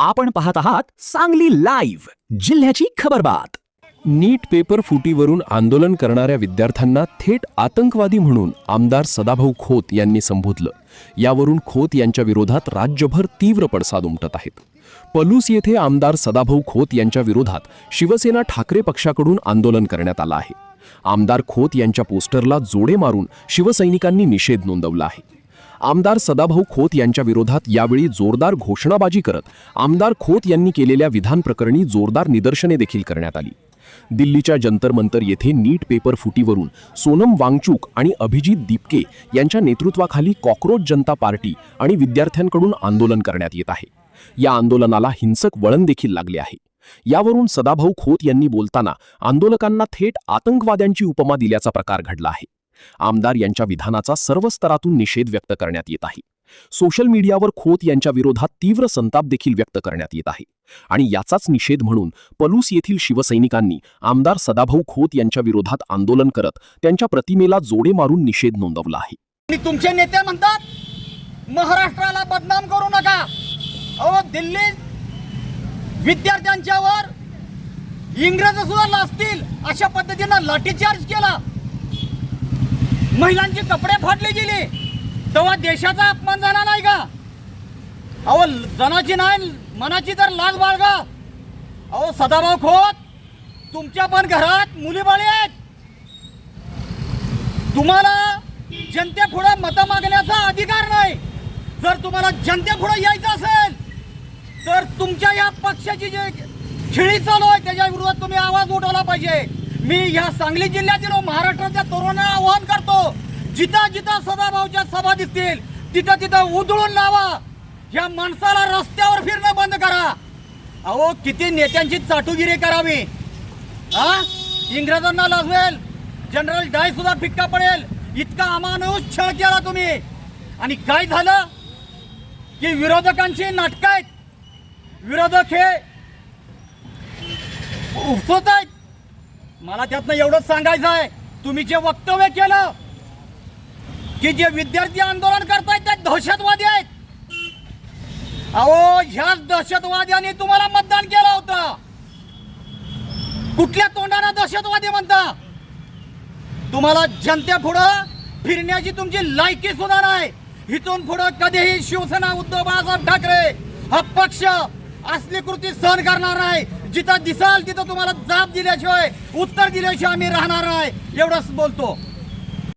आपण पाहत आहात सांगली लाईव्ह, जिल्ह्याची खबरबात। नीट पेपर फुटीवरून आंदोलन करणाऱ्या विद्यार्थ्यांना थेट आतंकवादी म्हणून आमदार सदाभाऊ खोत यांनी संबोधलं। यावरून खोत यांच्या विरोधात राज्यभर तीव्र पडसाद उमटत आहेत। पलूस येथे आमदार सदाभाऊ खोत यांच्या विरोधात शिवसेना ठाकरे पक्षाकडून आंदोलन करण्यात आलं आहे। आमदार खोत यांच्या पोस्टरला जोडे मारून शिवसैनिकांनी निषेध नोंदवला आहे। आमदार सदाभाऊ खोत यांच्या विरोधात यावेळी जोरदार घोषणाबाजी करत आमदार खोत यांनी केलेल्या विधान प्रकरणी जोरदार निदर्शने देखील करण्यात आली। दिल्लीच्या जंतर मंतर येथे नीट पेपर फुटीवरून सोनम वांगचुक आणि अभिजित दीपके यांच्या नेतृत्वाखाली कॉकरोच जनता पार्टी आणि विद्यार्थ्यांकडून आंदोलन करण्यात येत आहे। या आंदोलनाला हिंसक वळण देखील लागले आहे। यावरून सदाभाऊ खोत यांनी बोलताना आंदोलकांना थेट आतंकवाद्यांची उपमा दिल्याचा प्रकार घडला आहे। आमदार यांच्या विधानाचा सर्व स्तरातून निषेध व्यक्त करण्यात येत आहे। सोशल मीडियावर खोत यांच्या विरोधात तीव्र संताप देखील व्यक्त करण्यात येत आहे आणि याचाच निषेध म्हणून पलूस येथील शिवसैनिकांनी आमदार सदाभाऊ खोत यांच्या विरोधात आंदोलन करत त्यांच्या प्रतिमेला जोडे मारून निषेध नोंदवला आहे। आणि तुमचे नेते म्हणतात महाराष्ट्राला बदनाम करू नका। अहो, दिल्लीत विद्यार्थ्यांच्यावर इंग्रज सुद्धा लाजतील अशा पद्धतीने लाठीचार्ज केला, महिलांचे कपडे फाडले गेले, तेव्हा देशाचा अपमान झाला नाही का? अहो, जनाची नाही मनाची तर लाज बाळगा। अहो सदाभाऊ खोत, तुमच्या पण घरात मुली बाळी आहेत। तुम्हाला जनतेपुढे मतं मागण्याचा अधिकार नाही। जर तुम्हाला जनतेपुढे यायचं असेल तर तुमच्या या पक्षाची जे खेळी चालू आहे त्याच्या विरोधात तुम्ही आवाज उठवला पाहिजे। मी या सांगली जिल्ह्यातील महाराष्ट्राच्या तरुणांना आवाहन करतो, जिथं जिथं सदाभाऊच्या सभा दिसतील तिथं तिथं उधळून लावा। या माणसाला रस्त्यावर फिरणं बंद करा। अहो, किती नेत्यांची चाटुगिरी करावी? इंग्रजांना लाजवेल, जनरल डाय सुद्धा फिक्का पडेल इतका अमानुष छळ केला तुम्ही। आणि काय झालं की विरोधकांची नाटकं आहेत, विरोधक हे उपसत आहेत। मला त्यातनं एवढंच सांगायचं आहे, तुम्ही जे वक्तव्य केलं की जे विद्यार्थी आंदोलन करतायत ते दहशतवादी आहेत, अहो ह्याच दहशतवाद्यांनी तुम्हाला मतदान केलं होतं। कुठल्या तोंडाने दहशतवादी म्हणता? तुम्हाला जनतेपुढं फिरण्याची तुमची लायकी सुद्धा नाही। इथून पुढं कधीही शिवसेना उद्धव बाळासाहेब ठाकरे हा पक्ष असली कृती सहन करणार नाही। जिथं दिसाल तिथं तुम्हाला जाब दिल्याशिवाय, उत्तर दिल्याशिवाय आम्ही राहणार नाही, एवढंच बोलतो।